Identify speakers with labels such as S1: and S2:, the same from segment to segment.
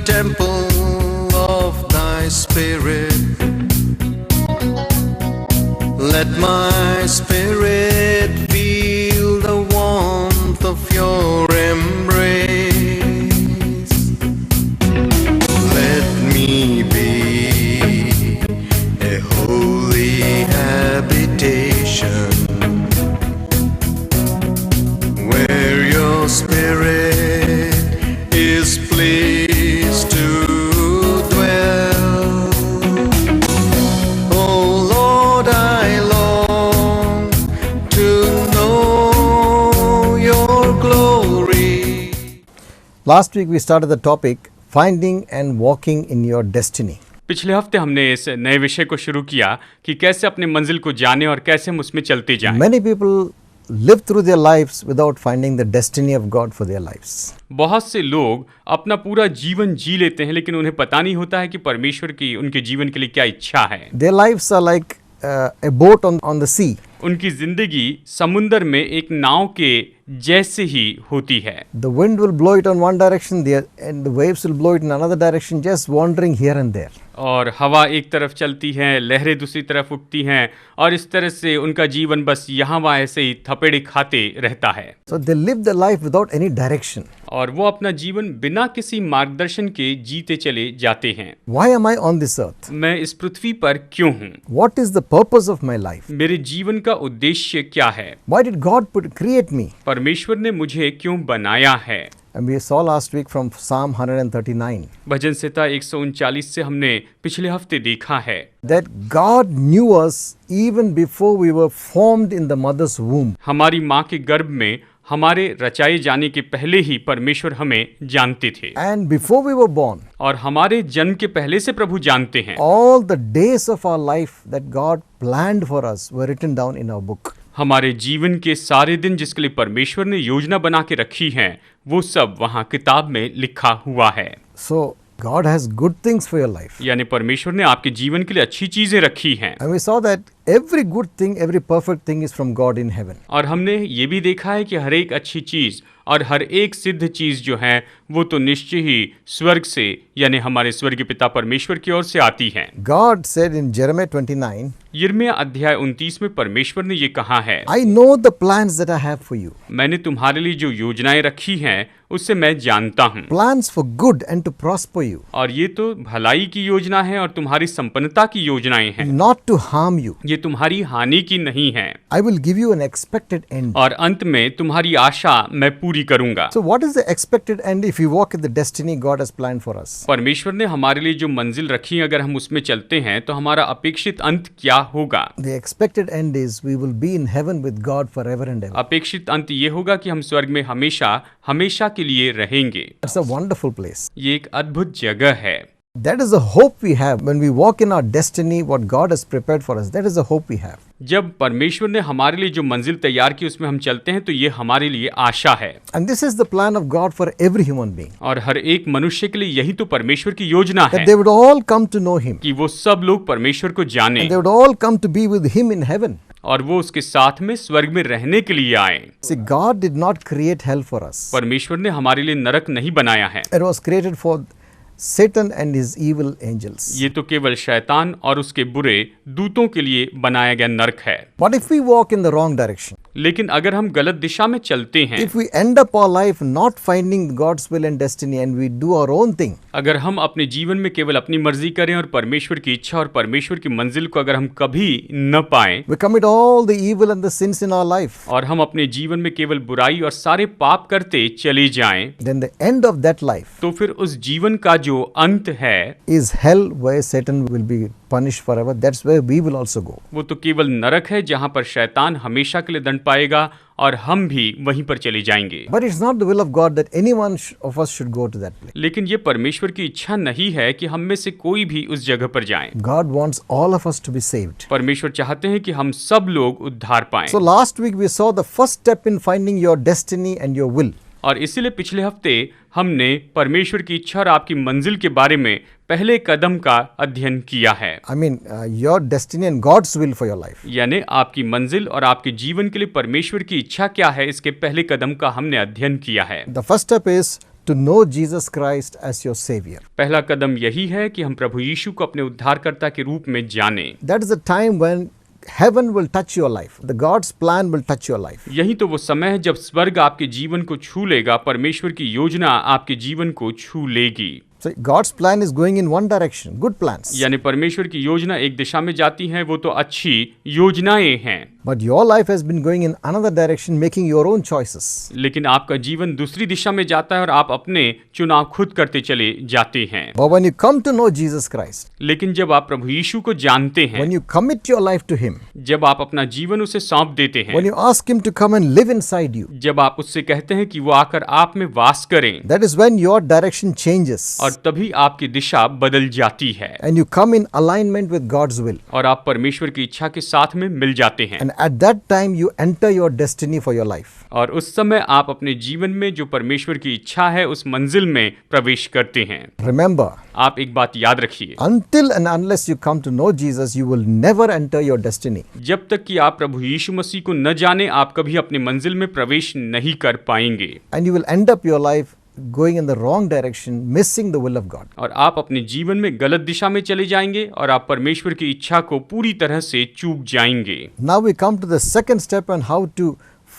S1: temple of thy spirit. Let my spirit feel the warmth of your embrace. Let me be a holy habitation where your spirit is pleased to dwell. Oh Lord, I long to know your glory.
S2: Last week we started the topic finding and walking in your destiny.
S3: पिछले हफ्ते हमने इस नए विषय को शुरू किया कि कैसे अपने मंजिल को जाने और कैसे हम उसमें चलते जाएं।
S2: Many people live through their lives without finding the destiny of God for their lives.
S3: बहुत से लोग अपना पूरा जीवन जी लेते हैं लेकिन उन्हें पता नहीं होता है कि परमेश्वर की उनके जीवन के लिए क्या इच्छा है।
S2: Their lives are like a boat on the sea.
S3: उनकी जिंदगी समुंदर में एक नाव के जैसे ही होती है।
S2: The wind will blow it on one direction, and the waves will blow it in another direction, just wandering here and there.
S3: और हवा एक तरफ चलती है, लहरें दूसरी तरफ उठती हैं और इस तरह से उनका जीवन बस यहाँ वहाँ ऐसे ही थपेड़े खाते रहता है।
S2: So they live their life without any direction.
S3: और वो अपना जीवन बिना किसी मार्गदर्शन के जीते चले जाते हैं।
S2: Why am I on this earth?
S3: मैं इस पृथ्वी पर क्यों हूँ?
S2: What is the purpose of my life?
S3: मेरे जीवन का उद्देश्य क्या है?
S2: Why did God create me?
S3: परमेश्वर ने मुझे क्यों बनाया है?
S2: And we saw last week from Psalm 139
S3: भजन संहिता 139 से हमने पिछले हफ्ते देखा है
S2: that God knew us even before we were formed in the mother's womb.
S3: हमारी माँ के गर्भ में हमारे रचाए जाने के पहले ही परमेश्वर हमें जानते थे
S2: And before we were born,
S3: और हमारे जन्म के पहले से प्रभु जानते हैं।
S2: all the days of our life that God planned for us were written down in our book.
S3: हमारे जीवन के सारे दिन जिसके लिए परमेश्वर ने योजना बना के रखी है वो सब वहाँ किताब में लिखा हुआ है।
S2: So God has good things for your life.
S3: यानी परमेश्वर ने आपके जीवन के लिए अच्छी चीजें रखी हैं।
S2: And we saw that every good thing, every perfect thing is from God in heaven.
S3: और हमने ये भी देखा है कि हर एक अच्छी चीज और हर एक सिद्ध चीज जो है वो तो निश्चय ही स्वर्ग से यानी हमारे स्वर्गीय पिता परमेश्वर की ओर से आती है।
S2: God said in Jeremiah 29,
S3: यिर्मयाह अध्याय 29 में परमेश्वर ने ये कहा है,
S2: I know the plans that I have for you.
S3: मैंने तुम्हारे लिए जो योजनाएं रखी हैं उससे मैं जानता हूँ।
S2: Plans for good and to prosper you.
S3: और ये तो भलाई की योजना है और तुम्हारी संपन्नता की योजनाएं हैं,
S2: Not to harm you.
S3: ये तुम्हारी हानि की नहीं है
S2: I will give you an expected end.
S3: और अंत में तुम्हारी आशा मैं पूरी करूंगा।
S2: So what is the expected end if we walk in the destiny God has planned for us?
S3: परमेश्वर ने हमारे लिए जो मंजिल रखी अगर हम उसमें चलते हैं तो हमारा अपेक्षित अंत क्या होगा?
S2: The expected end is we will be in heaven with God forever and ever.
S3: अपेक्षित अंत ये होगा कि हम स्वर्ग में हमेशा हमेशा के लिए रहेंगे।
S2: It's a wonderful place.
S3: ये एक अद्भुत जगह है।
S2: That is the hope we have when we walk in our destiny, what God has prepared for us. That is the hope we have.
S3: जब परमेश्वर ने हमारे लिए जो मंजिल तैयार की उसमें हम चलते हैं तो ये हमारे लिए आशा है।
S2: And this is the plan of God for every human being.
S3: और हर एक मनुष्य के लिए यही तो परमेश्वर की योजना है
S2: That they would all come to know Him.
S3: कि वो सब लोग परमेश्वर को जाने
S2: And they would all come to be with Him in heaven.
S3: और वो उसके साथ में स्वर्ग में रहने के लिए आए।
S2: See, God did not create hell for us.
S3: परमेश्वर ने हमारे लिए नरक नहीं बनाया है।
S2: It was created for Satan and his evil angels.
S3: ये तो केवल शैतान और उसके बुरे दूतों के लिए बनाया गया नरक है।
S2: But if we walk in the wrong direction,
S3: लेकिन अगर हम गलत दिशा में चलते हैं,
S2: if we end up our life not finding God's will and destiny and we do our own thing,
S3: अगर हम अपने जीवन में केवल अपनी मर्जी करें और परमेश्वर की इच्छा और परमेश्वर की मंजिल को अगर हम कभी न पाएं,
S2: we commit all the evil and the sins in our life,
S3: और हम अपने जीवन में केवल बुराई और सारे पाप करते चले जाएं,
S2: then the end of that life
S3: तो फिर उस जीवन का जो अंत है
S2: is hell where Satan will be punished forever. That's where we will also go.
S3: वो तो केवल नरक है जहाँ पर शैतान हमेशा के लिए दंड पाएगा और हम भी वहीं पर चले जाएंगे।
S2: But it's not the will of God that anyone of us should go to that place.
S3: लेकिन ये परमेश्वर की इच्छा नहीं है कि हम में से कोई भी उस जगह पर जाएं।
S2: God wants all of us to be saved.
S3: परमेश्वर चाहते हैं कि हम सब लोग उद्धार पाएं।
S2: So last week we saw the first step in finding your destiny and your will.
S3: और इसीलिए पिछले हफ्ते हमने परमेश्वर की इच्छा और आपकी मंजिल के बारे में पहले कदम का अध्ययन किया है।
S2: I mean, your destiny and God's will for your life.
S3: यानी आपकी मंजिल और आपके जीवन के लिए परमेश्वर की इच्छा क्या है, इसके पहले कदम का हमने अध्ययन किया है।
S2: The first step is to know Jesus Christ as your Savior.
S3: पहला कदम यही है कि हम प्रभु यीशु को अपने उद्धारकर्ता के रूप में जानें।
S2: That is the time when heaven will touch your life. The God's plan will touch your life.
S3: यही तो वो समय है जब स्वर्ग आपके जीवन को छू लेगा, परमेश्वर की योजना आपके जीवन को छू लेगी।
S2: So God's plan is going in one direction, good plans.
S3: यानी परमेश्वर की योजना एक दिशा में जाती है, वो तो अच्छी योजनाएं हैं।
S2: But your life has been going in another direction, making your own choices.
S3: लेकिन आपका जीवन दूसरी दिशा में जाता है और आप अपने चुनाव खुद करते चले जाते हैं।
S2: But when you come to know Jesus Christ,
S3: लेकिन जब आप प्रभु यीशु को जानते हैं,
S2: when you commit your life to Him,
S3: जब आप अपना जीवन उसे सौंप देते हैं,
S2: when you ask Him to come and live inside you,
S3: जब आप उससे कहते हैं कि वो आकर आप में वास करें,
S2: that is when your direction changes.
S3: और तभी आपकी दिशा बदल जाती है
S2: And you come in alignment with God's will.
S3: और आप परमेश्वर की इच्छा के साथ में मिल जाते हैं।
S2: And at that time you enter your destiny for your life.
S3: और उस समय आप अपने जीवन में जो परमेश्वर की इच्छा है उस मंजिल में प्रवेश करते हैं।
S2: Remember,
S3: आप एक बात याद रखिए,
S2: until and unless you come to know Jesus, you will never enter your destiny.
S3: जब तक कि आप प्रभु यीशु मसीह को न जाने, आप कभी अपने मंजिल में प्रवेश नहीं कर पाएंगे।
S2: And you will end up your life going in the wrong direction, missing the will of God.
S3: और आप अपने जीवन में गलत दिशा में चले जाएंगे और आप परमेश्वर की इच्छा को पूरी तरह से चूक जाएंगे।
S2: Now we come to the second step on how to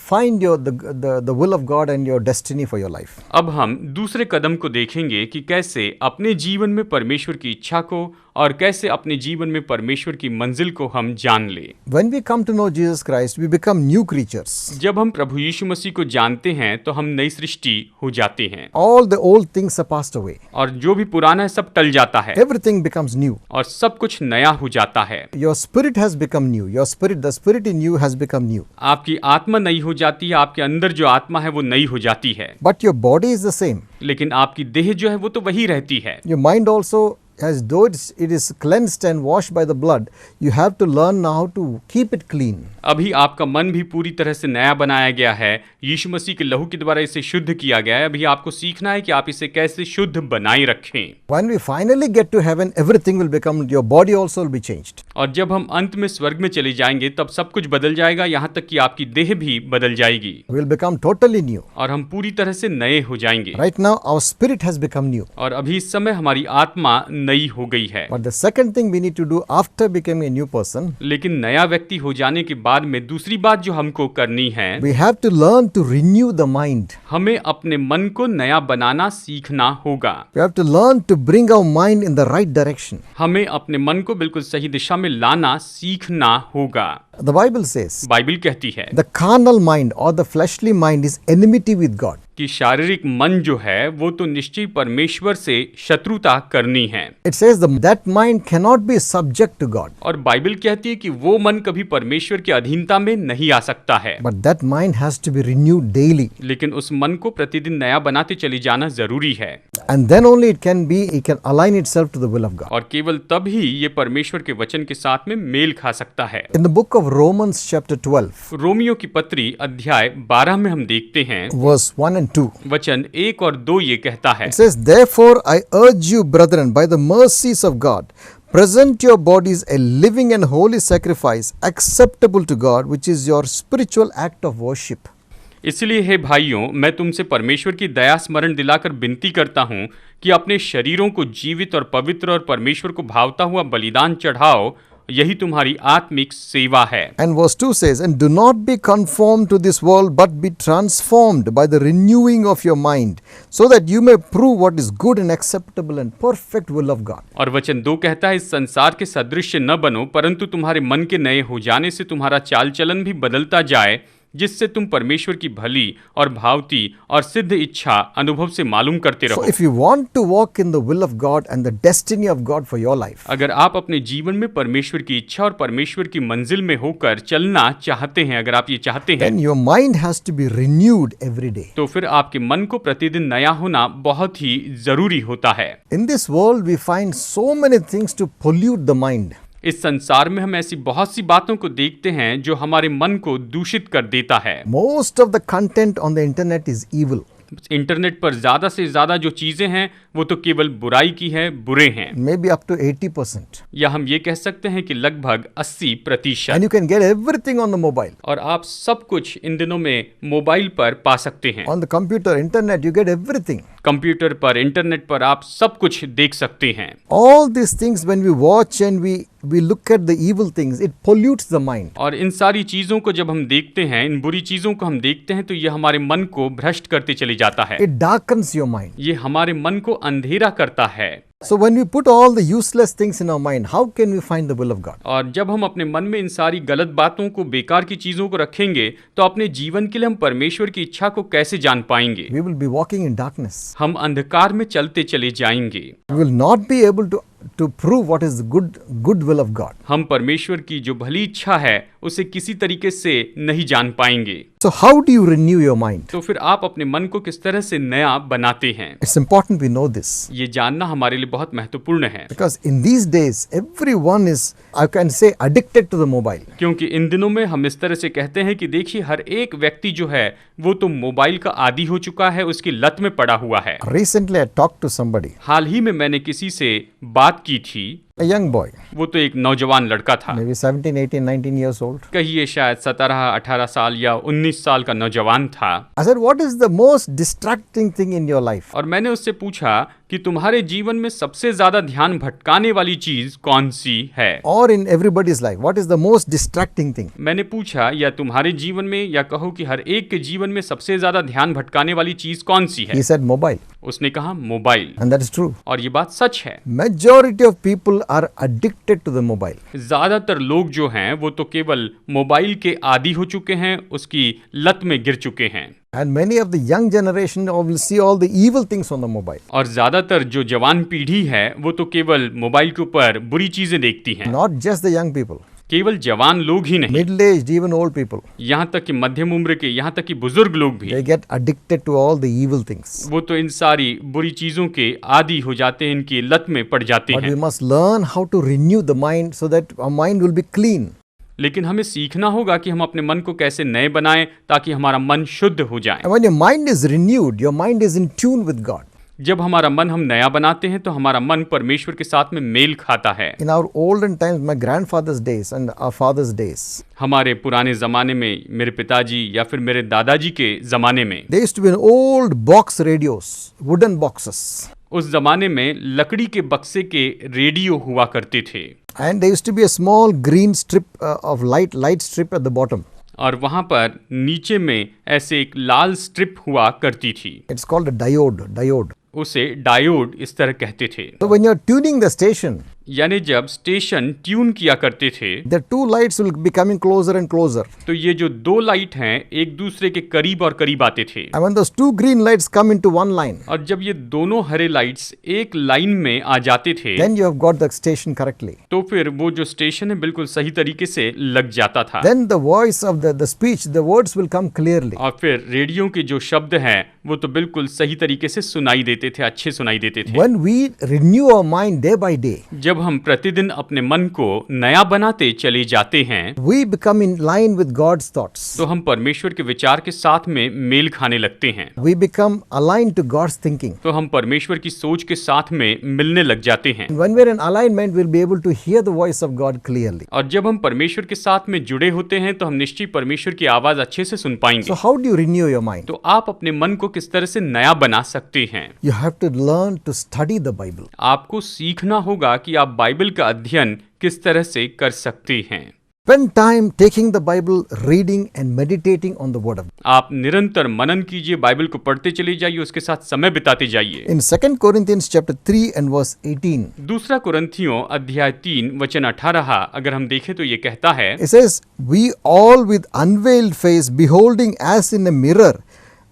S2: find the will of God and your destiny for your life.
S3: अब हम दूसरे कदम को देखेंगे कि कैसे अपने जीवन में परमेश्वर की इच्छा को और कैसे अपने जीवन में परमेश्वर की मंजिल को हम जान ले।
S2: When we come to know Jesus Christ, we become new creatures.
S3: जब हम प्रभु यीशु मसीह को जानते हैं तो हम नई सृष्टि हो जाते हैं
S2: All the old things are passed away.
S3: और जो भी पुराना है सब टल जाता है
S2: Everything becomes new.
S3: और सब कुछ नया हो जाता है।
S2: Your spirit has become new. The spirit in you has become new.
S3: आपकी आत्मा नई हो जाती है, आपके अंदर जो आत्मा है वो नई हो जाती है,
S2: But your body is the same.
S3: लेकिन आपकी देह जो है वो तो वही रहती है।
S2: Your mind also, as though it is cleansed and washed by the blood, you have to learn now to keep it clean.
S3: अभी आपका मन भी पूरी तरह से नया बनाया गया है, यीशु मसीह के लहू के द्वारा इसे शुद्ध किया गया है। अभी आपको सीखना है कि आप इसे कैसे शुद्ध बनाए रखें।
S2: When we finally get to heaven, everything will become, your body also will be changed.
S3: और जब हम अंत में स्वर्ग में चले जाएंगे तब सब कुछ बदल जाएगा, यहाँ तक कि आपकी देह भी बदल जाएगी
S2: We will become totally new.
S3: और हम पूरी तरह से नए हो जाएंगे।
S2: Right now, our spirit has become new.
S3: और अभी इस समय हमारी आत्मा नई हो गई है।
S2: But the second thing we need to do after becoming a new person,
S3: लेकिन नया व्यक्ति हो जाने के बाद में दूसरी बात जो हमको करनी है,
S2: we have to learn to renew the mind.
S3: हमें अपने मन को नया बनाना सीखना होगा।
S2: We have to learn to bring our mind in the right direction.
S3: हमें अपने मन को बिल्कुल सही दिशा में लाना सीखना होगा।
S2: The Bible says,
S3: बाइबल कहती है
S2: the carnal mind or the fleshly mind is enmity with God.
S3: कि शारीरिक मन जो है वो तो निश्चय परमेश्वर से शत्रुता करनी है।
S2: It says that mind cannot be subject to God.
S3: और बाइबल कहती है कि वो मन कभी परमेश्वर की अधीनता में नहीं आ सकता है,
S2: But that mind has to be renewed daily.
S3: लेकिन उस मन को प्रतिदिन नया बनाते चले जाना जरूरी है।
S2: And then only it can align itself to the will of God.
S3: और केवल तब ही ये परमेश्वर के वचन के साथ में मेल खा सकता है।
S1: In the book of Romans chapter 12,
S3: Romeo की पत्री अध्याय 12 में हम देखते हैं
S1: verse 1 and 2.
S3: वचन 1 और 2 ये कहता है,
S1: It says, "Therefore I urge you, brethren, by the mercies of God, present your bodies a living and holy sacrifice, acceptable to God, which is your spiritual act of worship."
S3: इसलिए हे भाइयों, मैं तुमसे परमेश्वर की दया स्मरण दिलाकर विनती करता हूँ कि अपने शरीरों को जीवित और पवित्र और परमेश्वर को भावता हुआ बलिदान चढ़ाओ, यही तुम्हारी आत्मिक सेवा है।
S1: And verse 2 says, "And do not be conformed to this world, but be transformed by the renewing of your mind, so that you may prove what is good and acceptable and perfect will of God."
S3: और वचन 2 कहता है, इस संसार के सदृश न बनो, परंतु तुम्हारे मन के नए हो जाने से तुम्हारा चाल चलन भी बदलता जाए, जिससे तुम परमेश्वर की भली और भावती और सिद्ध इच्छा अनुभव से मालूम करते
S1: So
S3: रहो।
S1: if you want to walk in the will of God and the destiny of God for your life,
S3: अगर आप अपने जीवन में परमेश्वर की इच्छा और परमेश्वर की मंजिल में होकर चलना चाहते हैं, अगर आप ये चाहते हैं,
S1: then your mind has to be renewed every day.
S3: तो फिर आपके मन को प्रतिदिन नया होना बहुत ही जरूरी होता है।
S1: In this world we find so many things to pollute the mind.
S3: इस संसार में हम ऐसी बहुत सी बातों को देखते हैं जो हमारे मन को दूषित कर देता है।
S1: Most of the content on the internet is evil.
S3: Internet पर ज़्यादा से ज़्यादा जो चीज़ें हैं वो तो केवल बुराई की है, बुरे हैं।
S2: maybe up to 80%.
S3: या हम ये कह सकते हैं कि लगभग 80%।
S2: And you can get everything on the mobile.
S3: और आप सब कुछ इन दिनों में मोबाइल पर पा सकते हैं।
S2: On the computer, internet, you get everything.
S3: Computer पर, इंटरनेट पर आप सब कुछ देख सकते हैं।
S2: All these things, when we watch and we look at the evil things, it pollutes the mind.
S3: और इन सारी चीज़ों को जब हम देखते हैं, इन बुरी चीज़ों को हम देखते हैं, तो ये हमारे मन को भ्रष्ट करते चले जाता है।
S2: It darkens your mind.
S3: ये हमारे मन को अंधेरा करता है।
S2: So when we put all the useless things in our mind, how can we find the will of God?
S3: और जब हम अपने मन में इन सारी गलत बातों को, बेकार की चीज़ों को रखेंगे, तो अपने जीवन के लिए हम परमेश्वर की इच्छा को कैसे जान पाएंगे?
S2: We will be walking in darkness.
S3: हम अंधकार में चलते चले जाएंगे।
S2: We will not be able to prove what is the good will of God.
S3: हम परमेश्वर की जो भली इच्छा है उसे किसी तरीके से नहीं जान पाएंगे।
S2: So how do you renew your mind?
S3: तो फिर आप अपने मन को किस तरह से नया बनाते हैं?
S2: It's important we know this.
S3: ये जानना हमारे लिए बहुत महत्वपूर्ण है,
S2: Because in these days, everyone is, I can say, addicted to the mobile.
S3: क्योंकि इन दिनों में हम इस तरह से कहते हैं कि देखिए हर एक व्यक्ति जो है वो तो मोबाइल का आदी हो चुका है, उसकी लत में पड़ा हुआ है।
S2: Recently, I talked to somebody,
S3: हाल ही में मैंने किसी से बात की थी,
S2: a young boy,
S3: वो तो एक नौजवान लड़का था,
S2: maybe 17, 18, 19 years old.
S3: कहिए शायद 17-18 साल या 19 साल का नौजवान था।
S2: I said, what is the most distracting thing in your life?
S3: और मैंने उससे पूछा कि तुम्हारे जीवन में सबसे ज्यादा ध्यान भटकाने वाली चीज कौन सी है?
S2: Or in everybody's life, what is the most distracting thing?
S3: मैंने पूछा या तुम्हारे जीवन में, या कहो कि हर एक के जीवन में सबसे ज्यादा ध्यान भटकाने वाली चीज कौन सी है?
S2: He said, mobile.
S3: उसने कहा mobile.
S2: And that is true.
S3: और ये बात सच है।
S2: Majority of people are addicted to the mobile.
S3: ज्यादातर लोग जो हैं वो तो केवल मोबाइल के आदी हो चुके हैं, उसकी लत में गिर चुके हैं।
S2: And many of the young generation will see all the evil things on the mobile.
S3: और ज्यादातर जो जवान पीढ़ी है वो तो केवल मोबाइल के ऊपर बुरी चीजें देखती हैं।
S2: Not just the young people,
S3: केवल जवान लोग ही नहीं,
S2: middle-aged, even old people.
S3: यहाँ तक कि मध्यम उम्र के, यहाँ तक कि बुजुर्ग लोग भी,
S2: They get addicted to all the evil things.
S3: वो तो इन सारी बुरी चीजों के आदी हो जाते हैं, इनकी लत में पड़ जाते
S2: But
S3: हैं।
S2: we must learn how to renew the mind so that our mind will be clean.
S3: लेकिन हमें सीखना होगा कि हम अपने मन को कैसे नए बनाएं ताकि हमारा मन शुद्ध हो जाए।
S2: And when your mind is renewed, your mind is in tune with God.
S3: जब हमारा मन हम नया बनाते हैं तो हमारा मन परमेश्वर के साथ में मेल खाता है।
S2: In our olden times, my grandfather's days and our father's days,
S3: हमारे पुराने ज़माने में, मेरे पिताजी या फिर मेरे दादाजी के ज़माने में,
S2: there used to be an old box radios, wooden boxes.
S3: उस ज़माने में लकड़ी के बक्से के रेडियो हुआ करते थे।
S2: And there used to be a small green strip of light strip at the bottom.
S3: और वहाँ पर नीचे में ऐसे एक लाल स्ट्रिप हुआ करती थी।
S2: It's called a diode.
S3: उसे डायोड इस तरह कहते थे।
S2: So when you're tuning the station,
S3: यानी जब स्टेशन ट्यून किया करते थे,
S2: the two lights will be coming closer and closer.
S3: तो ये जो दो लाइट हैं एक दूसरे के करीब और करीब आते थे।
S2: And when those two green lights come into one line,
S3: और जब ये दोनों हरे लाइट्स एक लाइन में आ जाते थे,
S2: then you have got the station correctly.
S3: तो फिर वो जो स्टेशन है बिल्कुल सही तरीके से लग जाता था।
S2: Then the voice of the speech, the words will come clearly.
S3: और फिर रेडियो के जो शब्द हैं वो तो बिल्कुल सही तरीके से सुनाई देते थे, अच्छे सुनाई देते थे।
S2: When we renew our mind day by day,
S3: जब हम प्रतिदिन अपने मन को नया बनाते चले जाते हैं,
S2: we become in line with God's thoughts.
S3: तो हम परमेश्वर के विचार के साथ में मेल खाने लगते हैं।
S2: We become aligned to God's thinking.
S3: तो हम परमेश्वर की सोच के साथ में मिलने लग जाते हैं।
S2: When we're in alignment, we'll be able to hear the voice of God clearly.
S3: और जब हम परमेश्वर के साथ में जुड़े होते हैं तो हम निश्चय परमेश्वर की आवाज अच्छे से सुन पाएंगे।
S2: So how do you renew your mind?
S3: तो आप अपने मन को किस तरह से नया बना सकते हैं?
S2: You have to learn to study the Bible.
S3: आपको सीखना होगा कि आप बाइबल का अध्ययन किस तरह से कर सकते हैं।
S2: Spend time taking the Bible, reading and meditating on the Word of God.
S3: आप निरंतर मनन कीजिए, बाइबल को पढ़ते चले जाइए, उसके साथ समय बिताते जाइए।
S2: In 2 Corinthians chapter 3 and verse 18,
S3: दूसरा कुरिन्थियों अध्याय 3 वचन 18 अगर हम देखें तो ये कहता है,
S2: it says, "We all with unveiled face, beholding as in a mirror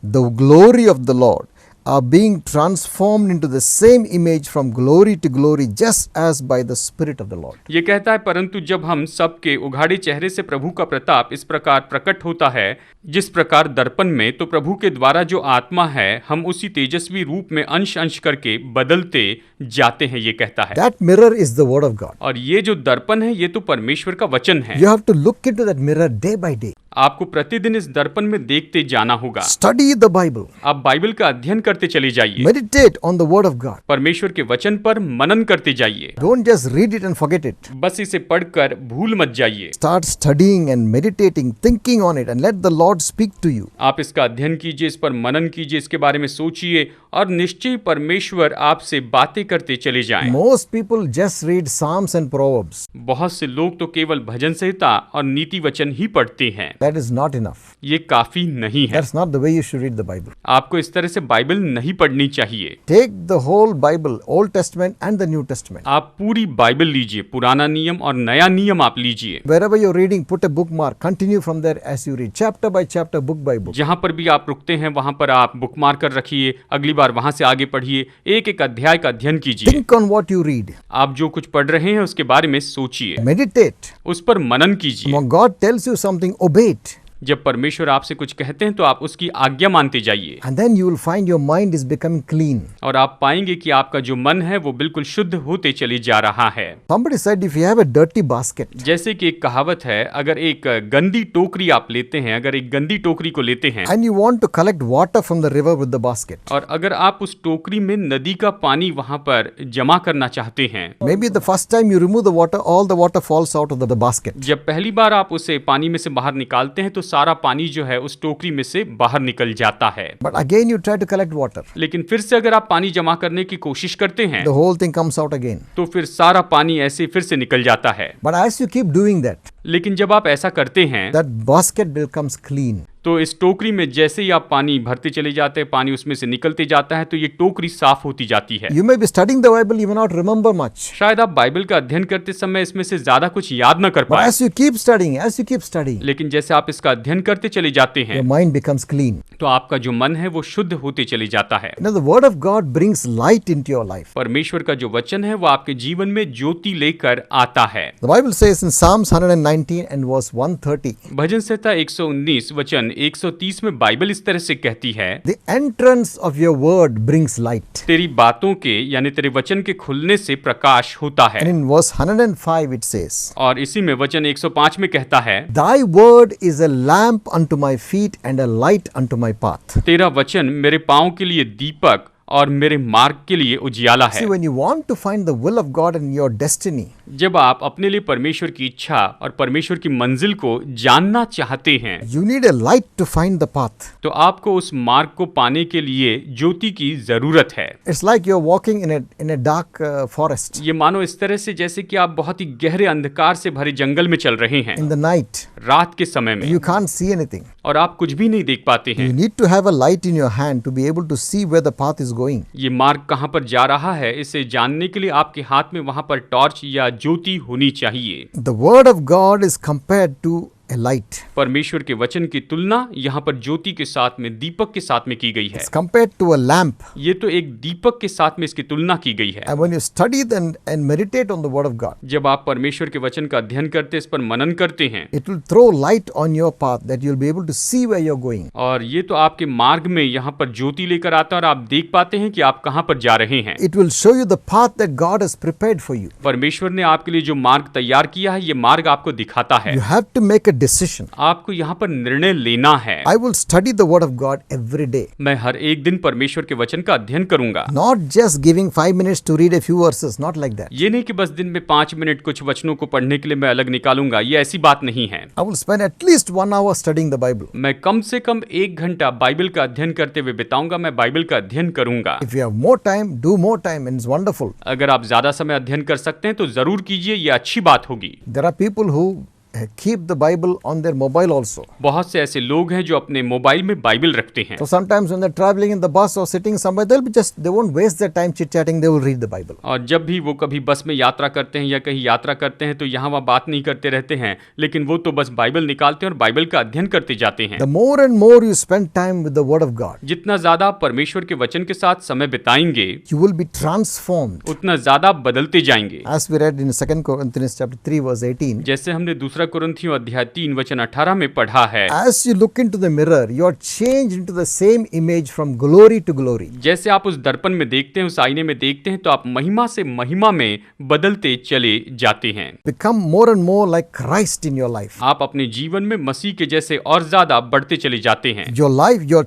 S2: the glory of the Lord, are being transformed into the same image from glory to glory, just as by the Spirit of the Lord."
S3: ये कहता है, परंतु जब हम सबके उघाड़े चेहरे से प्रभु का प्रताप इस प्रकार प्रकट होता है जिस प्रकार दर्पण में, तो प्रभु के द्वारा जो आत्मा है हम उसी तेजस्वी रूप में अंश अंश करके बदलते जाते हैं, ये कहता है।
S1: That mirror is the word of God.
S3: और ये जो दर्पण है ये तो परमेश्वर का वचन है।
S1: You have to look into that mirror day by day.
S3: आपको प्रतिदिन इस दर्पण में देखते जाना होगा।
S1: Study the Bible.
S3: आप बाइबल का अध्ययन करते चले जाइए,
S1: Meditate on the word of God.
S3: परमेश्वर के वचन पर मनन करते जाइए।
S1: Don't just read it and forget it.
S3: बस इसे पढ़कर भूल मत जाइए।
S1: Start studying and meditating, thinking on it, and let the Lord speak to you.
S3: आप इसका अध्ययन कीजिए, इस पर मनन कीजिए, इसके बारे में सोचिए और निश्चय परमेश्वर आपसे बातें करते चले जाएं।
S1: Most people just read Psalms and Proverbs.
S3: बहुत से लोग तो केवल भजन संहिता और नीति वचन ही पढ़ते हैं।
S1: That is not enough.
S3: ये काफी नहीं है।
S1: That's not the way you should read the Bible.
S3: आपको इस तरह से बाइबल नहीं पढ़नी चाहिए।
S1: Take the whole Bible, Old Testament and the New Testament.
S3: आप पूरी बाइबल लीजिए, पुराना नियम और नया नियम आप लीजिए।
S1: Wherever you're reading, put a bookmark. Continue from there as you read, chapter by chapter, book by book.
S3: जहां पर भी आप रुकते हैं वहां पर आप बुकमार्क कर रखिए, अगली बार वहां से आगे पढ़िए, एक एक अध्याय का अध्ययन कीजिए।
S1: Think on what you read.
S3: आप जो कुछ पढ़ रहे हैं उसके बारे में सोचिए,
S1: Meditate.
S3: उस पर मनन कीजिए।
S1: When God tells you something, obey it.
S3: जब परमेश्वर आपसे कुछ कहते हैं तो आप उसकी आज्ञा मानते जाइए,
S1: And then you will find your mind is becoming clean.
S3: और आप पाएंगे कि आपका जो मन है वो बिल्कुल शुद्ध होते चले जा रहा है।
S1: Somebody said if you have a dirty basket,
S3: जैसे कि एक कहावत है, अगर एक गंदी टोकरी आप लेते हैं, अगर एक गंदी टोकरी को लेते हैं
S1: and you want to collect water from the river with the basket,
S3: और अगर आप उस टोकरी में नदी का पानी वहां पर जमा करना चाहते हैं,
S1: maybe the first time you remove the water, all the water falls out of the basket.
S3: जब पहली बार आप उसे पानी में से बाहर निकालते हैं तो सारा पानी जो है उस टोकरी में से बाहर निकल जाता है।
S1: But again you try to collect water,
S3: लेकिन फिर से अगर आप पानी जमा करने की कोशिश करते हैं
S1: the whole thing comes out again.
S3: तो फिर सारा पानी ऐसे फिर से निकल जाता है।
S1: But as you keep doing that,
S3: लेकिन जब आप ऐसा करते हैं
S1: that basket becomes clean.
S3: तो इस टोकरी में जैसे ही आप पानी भरते चले जाते हैं, पानी उसमें से निकलते जाता है, तो ये टोकरी साफ होती जाती है।
S1: You may be studying the Bible, you may not remember much.
S3: शायद आप बाइबल का अध्ययन करते समय इसमें से ज्यादा कुछ याद न कर
S1: But
S3: पाए,
S1: as you keep studying,
S3: लेकिन जैसे आप इसका अध्ययन करते चले जाते हैं
S1: your mind becomes clean.
S3: तो आपका जो मन है वो शुद्ध होते चले जाता है।
S1: You know, the word of God brings light into your life.
S3: परमेश्वर का जो वचन है वो आपके जीवन में ज्योति लेकर आता है।
S1: The Bible says in Psalms 119 and verse 130,
S3: भजन संहिता 119 वचन 130 में बाइबल इस तरह से कहती है,
S1: the entrance of your word brings light.
S3: तेरी बातों के यानी तेरे वचन के खुलने से प्रकाश होता
S1: And
S3: है।
S1: in verse 105 it says,
S3: और इसी में वचन 105 में कहता है,
S1: Thy word is a lamp unto my feet and a light unto my path.
S3: तेरा वचन मेरे पाँव के लिए दीपक और मेरे मार्ग के लिए उजियाला है।
S1: See, when you want to find the will of God in your destiny,
S3: जब आप अपने लिए परमेश्वर की इच्छा और परमेश्वर की मंजिल को जानना चाहते हैं
S1: you need a light to find the path.
S3: तो आपको उस मार्ग को पाने के लिए ज्योति की जरूरत है।
S1: It's like you're walking in a dark forest
S3: ये मानो इस तरह से जैसे कि आप बहुत ही गहरे अंधकार से भरे जंगल में चल रहे हैं
S1: in the night.
S3: रात के समय में,
S1: You can't see anything.
S3: और आप कुछ भी नहीं देख पाते
S1: You
S3: हैं।
S1: need to have a light in your hand to be able to see where the path is going.
S3: ये मार्ग कहाँ पर जा रहा है इसे जानने के लिए आपके हाथ में वहां पर टॉर्च या ज्योति होनी चाहिए।
S1: The word of God is compared to a light.
S3: परमेश्वर के वचन की तुलना यहाँ पर ज्योति के साथ में, दीपक के साथ में की गई है।
S1: It's compared to a lamp.
S3: ये तो एक दीपक के साथ में इसकी तुलना की गई है।
S1: And when you study and meditate on the word of God,
S3: जब आप परमेश्वर के वचन का अध्ययन करते, इस पर मनन करते हैं,
S1: it will throw light on your path that you'll be able to see where you're going.
S3: और ये तो आपके मार्ग में यहाँ पर ज्योति लेकर आता है और आप देख पाते हैं कि आप कहाँ पर जा रहे हैं।
S1: It will show you the path that God has prepared for you.
S3: परमेश्वर ने आपके लिए जो मार्ग तैयार किया है, ये मार्ग आपको दिखाता है।
S1: You have to make a decision.
S3: आपको यहाँ पर निर्णय लेना है।
S1: I will study the word of God every day.
S3: मैं हर एक दिन परमेश्वर के वचन का अध्ययन करूंगा।
S1: Not just giving 5 minutes to read a few verses, not like that.
S3: ये नहीं कि बस दिन में 5 मिनट कुछ वचनों को पढ़ने के लिए मैं अलग निकालूंगा, ये ऐसी बात नहीं है।
S1: I will spend at least 1 hour studying the Bible.
S3: मैं कम से कम 1 घंटा बाइबल का अध्ययन करते हुए बिताऊंगा। मैं बाइबल का अध्ययन करूंगा।
S1: If you have more time, do more time, and it's wonderful.
S3: अगर आप ज्यादा समय अध्ययन कर सकते हैं तो जरूर कीजिए, ये अच्छी बात होगी।
S1: There are people who keep the Bible on their mobile also.
S3: बहुत से ऐसे लोग हैं जो अपने मोबाइल में बाइबल रखते हैं।
S1: So sometimes when they're traveling in the bus or sitting somewhere, they won't waste their time chit-chatting, they will read the Bible.
S3: और जब भी वो कभी बस में यात्रा करते हैं या कहीं यात्रा करते हैं तो यहाँ वहाँ बात नहीं करते रहते हैं, लेकिन वो तो बस बाइबल निकालते हैं और बाइबल का अध्ययन करते जाते हैं।
S1: The more and more you spend time with the Word of God,
S3: जितना ज्यादा आप परमेश्वर के वचन के साथ समय बिताएंगे,
S1: you will be transformed.
S3: उतना ज्यादा आप बदलते जाएंगे।
S1: As we read in 2 Corinthians chapter 3 verse 18,
S3: जैसे हमने दूसरा कुरिन्थियों अध्याय 3 वचन 18 में पढ़ा है,
S2: As you look into the mirror, you are changed into the same image from glory to glory.
S3: जैसे आप उस दर्पण में देखते हैं, उस आईने में देखते हैं, तो आप महिमा से महिमा में बदलते चले जाते हैं।
S2: Become more and more like Christ in your life.
S3: आप अपने जीवन में मसीह के जैसे और ज्यादा बढ़ते चले जाते हैं।
S2: Your life, your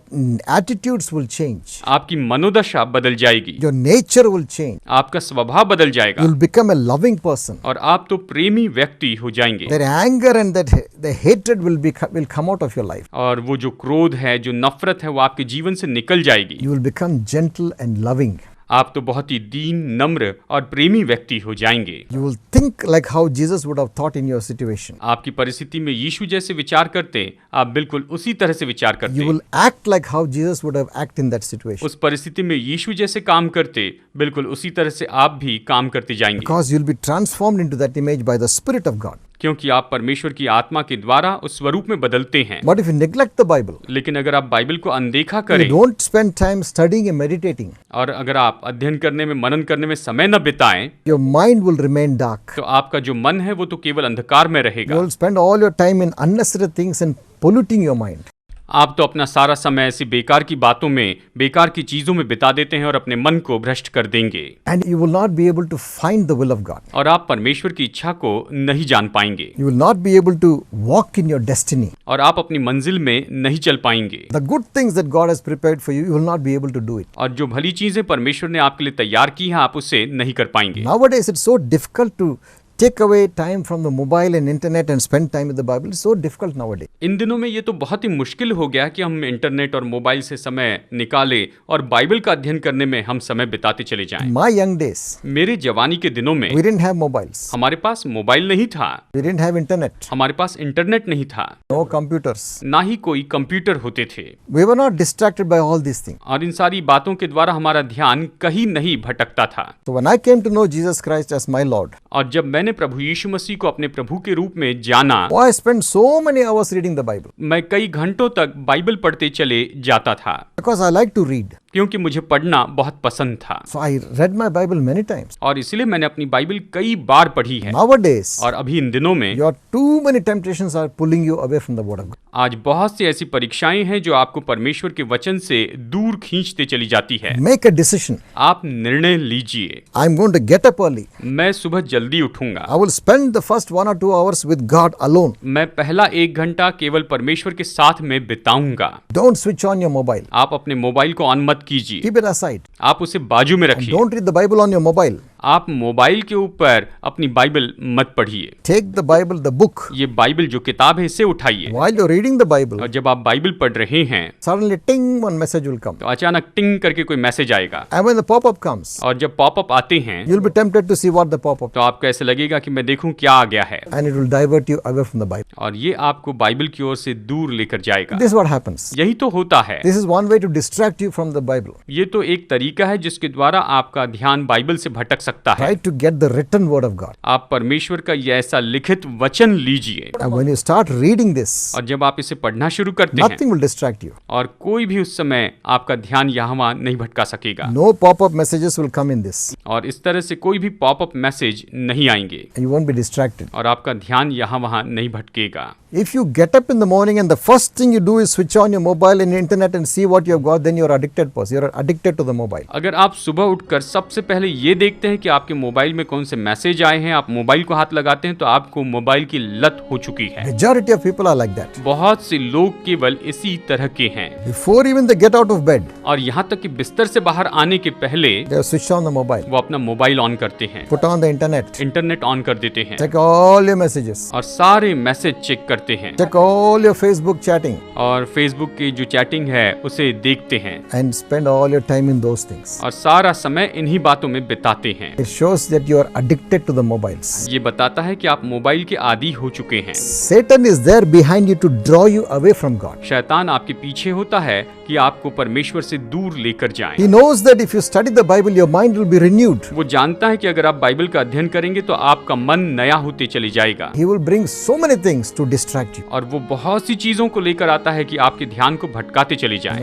S2: attitudes will change.
S3: आपकी मनोदशा बदल जाएगी,
S2: Your nature will change.
S3: आपका स्वभाव बदल जाएगा,
S2: You'll become a loving person.
S3: और आप तो प्रेमी व्यक्ति हो जाएंगे।
S2: That anger and that the hatred will come out of your life.
S3: और वो जो क्रोध है, जो नफरत है, वो आपके जीवन से निकल जाएगी।
S2: You will become gentle and loving.
S3: आप तो बहुत ही दीन, नम्र और प्रेमी व्यक्ति हो जाएंगे।
S2: You will think like how Jesus would have thought in your situation.
S3: आपकी परिस्थिति में यीशु जैसे विचार करते, आप बिल्कुल उसी तरह से विचार
S2: You
S3: करते।
S2: will act like how Jesus would have acted in that situation.
S3: उस परिस्थिति में यीशु जैसे काम करते, बिल्कुल उसी तरह से आप भी काम करते जाएंगे।
S2: Because you'll be transformed into that image by the Spirit of God.
S3: क्योंकि आप परमेश्वर की आत्मा के द्वारा उस स्वरूप में बदलते हैं।
S2: But if you neglect the Bible,
S3: लेकिन अगर आप बाइबल को अनदेखा
S2: you
S3: करें
S2: don't spend time studying and meditating,
S3: और अगर आप अध्ययन करने में, मनन करने में समय न बिताएं,
S2: your mind will remain dark.
S3: तो आपका जो मन है वो तो केवल अंधकार में
S2: You
S3: रहेगा।
S2: will spend all your time in unnecessary things and polluting your mind.
S3: आप तो अपना सारा समय ऐसी बेकार की बातों में, बेकार की चीजों में बिता देते हैं और अपने मन को भ्रष्ट कर देंगे,
S2: And you will not be able to find the will of God.
S3: और आप परमेश्वर की इच्छा को नहीं जान पाएंगे,
S2: You will not be able to walk in your destiny.
S3: और आप अपनी मंजिल में नहीं चल पाएंगे,
S2: The good things that God has prepared for you, you will not be able to do it.
S3: और जो भली चीजें परमेश्वर ने आपके लिए तैयार की हैं, आप उसे नहीं कर पाएंगे।
S2: Nowadays, it's so difficult to take away time from the mobile and internet and spend time with the Bible. It's so difficult nowadays.
S3: इन दिनों में ये तो बहुत ही मुश्किल हो गया कि हम इंटरनेट और मोबाइल से समय निकालें और बाइबल का अध्ययन करने में हम समय बिताते चले जाएं।
S2: In my young days,
S3: मेरे जवानी के दिनों में
S2: we didn't have mobiles.
S3: हमारे पास मोबाइल नहीं था,
S2: We didn't have internet.
S3: हमारे पास इंटरनेट नहीं था,
S2: No computers.
S3: ना ही कोई कंप्यूटर होते थे,
S2: We were not distracted by all these things.
S3: और इन सारी बातों के द्वारा हमारा ध्यान कहीं नहीं भटकता था।
S2: So when I came to know Jesus Christ as my Lord,
S3: और जब मैंने प्रभु यीशु मसीह को अपने प्रभु के रूप में जाना,
S2: oh, I spent so many hours reading the Bible
S3: मैं कई घंटों तक बाइबल पढ़ते चले जाता था,
S2: because I like to read.
S3: क्योंकि मुझे पढ़ना बहुत पसंद था,
S2: So I read my Bible many times.
S3: और इसलिए मैंने अपनी बाइबल कई बार पढ़ी है।
S2: Nowadays,
S3: और अभी इन दिनों में
S2: your too many temptations are pulling you away from the Word of God.
S3: आज बहुत सी ऐसी परीक्षाएं हैं जो आपको परमेश्वर के वचन से दूर खींचते चली जाती है।
S2: Make a decision.
S3: आप निर्णय लीजिए,
S2: I'm going to get up early.
S3: मैं सुबह जल्दी उठूंगा,
S2: I will spend the first 1 or 2 hours with God alone.
S3: मैं पहला 1 घंटा केवल परमेश्वर के साथ में बिताऊंगा।
S2: Don't switch on your mobile.
S3: आप अपने मोबाइल को ऑन मत कीजिए,
S2: Keep it aside.
S3: आप उसे बाजू में रखिए।
S2: Don't read the Bible on your mobile.
S3: आप मोबाइल के ऊपर अपनी बाइबल मत पढ़िए।
S2: Take the Bible, the book.
S3: ये बाइबल जो किताब है, इसे उठाइए,
S2: While you're reading the Bible,
S3: और जब आप बाइबल पढ़ रहे हैं
S2: suddenly ting, one message will come.
S3: तो अचानक टिंग करके कोई मैसेज आएगा,
S2: And when the pop-up comes,
S3: और जब पॉपअप आते हैं
S2: you'll be tempted to see what the pop-up,
S3: तो आपको ऐसे लगेगा कि मैं देखूं क्या आ गया है,
S2: and it will divert you away from the Bible.
S3: और ये आपको बाइबल की ओर से दूर लेकर जाएगा।
S2: This is what happens.
S3: यही तो होता है।
S2: This is one way to distract you from the Bible.
S3: ये तो एक तरीका है जिसके द्वारा आपका ध्यान बाइबल से भटक सकता है।
S2: Try to get the written word of God.
S3: आप परमेश्वर का ये ऐसा लिखित वचन लीजिए,
S2: And when you start reading this,
S3: और जब आप इसे पढ़ना शुरू करते हैं,
S2: nothing will distract you.
S3: और कोई भी उस समय आपका ध्यान यहाँ वहाँ नहीं भटका सकेगा,
S2: No pop-up messages will come in this.
S3: और इस तरह से कोई भी पॉपअप मैसेज नहीं आएंगे,
S2: You won't be distracted.
S3: और आपका ध्यान यहाँ वहाँ नहीं भटकेगा।
S2: If you get up in the morning and the first thing you do is switch on your mobile and internet and see what you have got, then you're addicted person. You're addicted to the mobile.
S3: अगर आप सुबह उठकर सबसे पहले ये देखते हैं कि आपके मोबाइल में कौन से मैसेज आए हैं, आप मोबाइल को हाथ लगाते हैं, तो आपको मोबाइल की लत हो चुकी है।
S2: Majority of people are like that.
S3: बहुत से लोग केवल इसी तरह के हैं,
S2: Before even they get out of bed,
S3: और यहाँ तक कि बिस्तर से बाहर आने के पहले
S2: they switch on the mobile,
S3: वो अपना मोबाइल ऑन करते हैं,
S2: put on the internet,
S3: internet on कर देते हैं,
S2: check all your messages,
S3: और सारे मैसेज चेक करते हैं,
S2: check all your Facebook chatting,
S3: और फेसबुक की जो चैटिंग है उसे देखते हैं,
S2: and spend all your time in those things.
S3: और सारा समय इन्हीं बातों में बिताते हैं।
S2: It shows that you are addicted to the mobiles.
S3: ये बताता है कि आप मोबाइल के आदी हो चुके हैं।
S2: Satan is there behind you to draw you away from God.
S3: शैतान आपके पीछे होता है कि आपको परमेश्वर से दूर लेकर जाएं।
S2: He knows that if you study the Bible, your mind will be renewed.
S3: वो जानता है कि अगर आप बाइबल का अध्ययन करेंगे तो आपका मन नया होते चले जाएगा।
S2: He will bring so many things to distract
S1: distract you.
S3: और वो बहुत सी चीजों को लेकर आता है कि आपके ध्यान को भटकाते चले जाएं।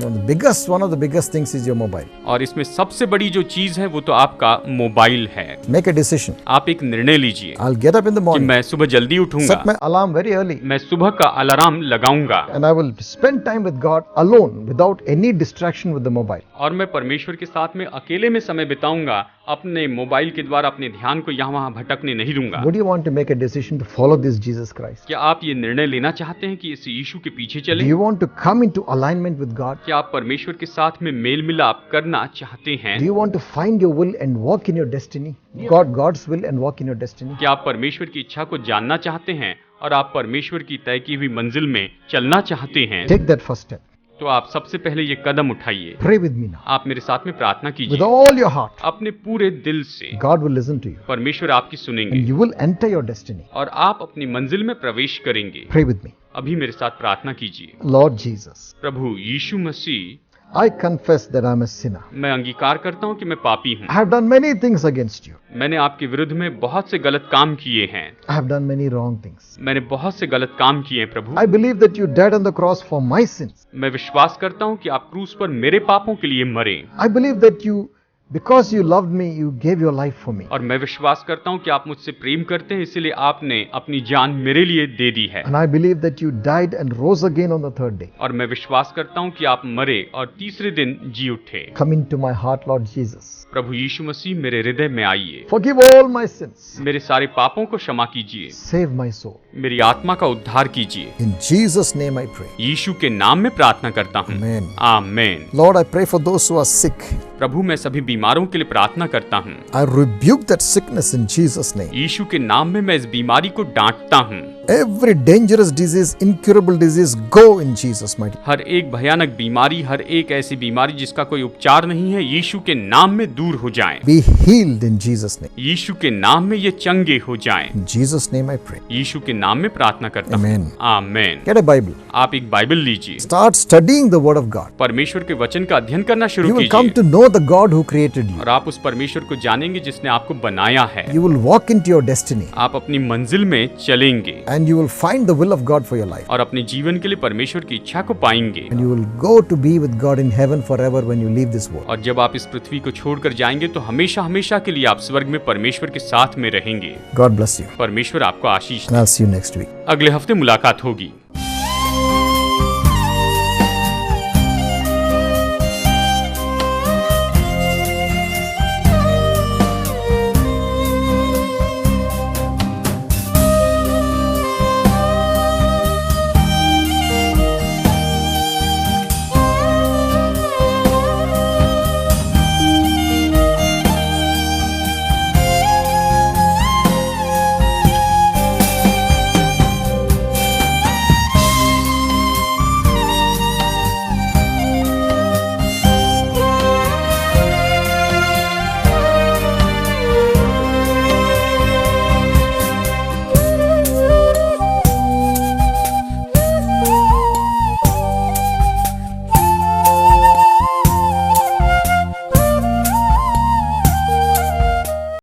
S1: One of the biggest things is your mobile.
S3: और इसमें सबसे बड़ी जो चीज है वो तो आपका मोबाइल है।
S1: Make a decision.
S3: आप एक निर्णय लीजिए
S1: I'll get up in the
S3: कि
S1: morning,
S3: मैं सुबह जल्दी उठूंगा,
S1: set my alarm very early,
S3: मैं सुबह का अलार्म लगाऊंगा
S1: and I will spend time with God alone without any distraction with the mobile.
S3: और मैं परमेश्वर के साथ में अकेले में समय बिताऊंगा, अपने मोबाइल के द्वारा अपने ध्यान को यहाँ वहाँ भटकने नहीं दूंगा।
S1: Would you want to make a decision to follow this Jesus Christ?
S3: क्या आप ये निर्णय लेना चाहते हैं कि इस यीशु के पीछे
S1: Do
S3: चलें?
S1: you want to come into alignment with God?
S3: क्या आप परमेश्वर के साथ में मेल मिलाप करना चाहते हैं?
S1: Do you want to find your will and walk in your destiny? God's will and walk in your destiny?
S3: क्या आप परमेश्वर की इच्छा को जानना चाहते हैं और आप परमेश्वर की तय की हुई मंजिल में चलना चाहते हैं?
S1: Take that first step.
S3: तो आप सबसे पहले ये कदम उठाइए।
S1: Pray with me now.
S3: आप मेरे साथ में प्रार्थना
S1: With
S3: कीजिए
S1: all your heart,
S3: अपने पूरे दिल से।
S1: God will listen to you
S3: परमेश्वर आपकी सुनेंगे
S1: and you will enter your destiny.
S3: और आप अपनी मंजिल में प्रवेश करेंगे।
S1: Pray with me.
S3: अभी मेरे साथ प्रार्थना कीजिए।
S1: Lord Jesus,
S3: Prabhu Yeshu Masih,
S1: I confess that I'm a sinner.
S3: मैं अंगीकार करता हूँ कि मैं पापी हूँ।
S1: I have done many things against you.
S3: मैंने आपके विरुद्ध में बहुत से गलत काम किए हैं।
S1: I have done many wrong things.
S3: मैंने बहुत से गलत काम किए हैं प्रभु।
S1: I believe that you died on the cross for my sins.
S3: मैं विश्वास करता हूँ कि आप क्रूस पर मेरे पापों के लिए मरे।
S1: I believe that because you loved me, you gave your life for me.
S3: और मैं विश्वास करता हूँ कि आप मुझसे प्रेम करते हैं, इसीलिए आपने अपनी जान मेरे लिए दे दी है।
S1: And I believe that you died and rose again on the third day.
S3: और मैं विश्वास करता हूँ कि आप मरे और तीसरे दिन जी उठे।
S1: Come into my heart, Lord Jesus.
S3: प्रभु यीशु मसीह मेरे हृदय में आइए।
S1: Forgive all my sins.
S3: मेरे सारे पापों को क्षमा कीजिए।
S1: Save my soul.
S3: मेरी आत्मा का उद्धार कीजिए।
S1: In Jesus' name I pray.
S3: यीशु के नाम में प्रार्थना करता हूँ।
S1: Amen.
S3: Amen.
S1: Lord, I pray for those who are sick.
S3: प्रभु मैं सभी बीमारों के लिए प्रार्थना करता हूँ।
S1: I rebuke that sickness in Jesus' name.
S3: यीशु के नाम में मैं इस बीमारी को डांटता हूँ।
S1: Every dangerous disease, incurable disease, go in Jesus' mighty name.
S3: हर एक भयानक बीमारी, हर एक ऐसी बीमारी जिसका कोई उपचार नहीं है, यीशु के नाम में दूर हो जाएं।
S1: Be healed in Jesus' name.
S3: यीशु के नाम में ये चंगे हो जाएं।
S1: In Jesus' name I pray.
S3: यीशु के नाम में प्रार्थना करता हूँ।
S1: Amen.
S3: Amen.
S1: Get a Bible.
S3: आप एक बाइबल लीजिए,
S1: Start studying the Word of God.
S3: परमेश्वर के वचन का अध्ययन करना शुरू
S1: You will come
S3: कीजिए
S1: to know the God who created you.
S3: और आप उस परमेश्वर को जानेंगे जिसने आपको बनाया है।
S1: You will walk into your destiny
S3: आप अपनी मंजिल में चलेंगे
S1: and you will find the will of God for your life.
S3: और अपने जीवन के लिए परमेश्वर की इच्छा को पाएंगे।
S1: And you will go to be with God in heaven forever when you leave this world.
S3: और जब आप इस पृथ्वी को छोड़कर जाएंगे तो हमेशा हमेशा के लिए आप स्वर्ग में परमेश्वर के साथ में रहेंगे।
S1: God bless you.
S3: परमेश्वर आपको आशीष
S1: And I'll see you next week.
S3: अगले हफ्ते मुलाकात होगी।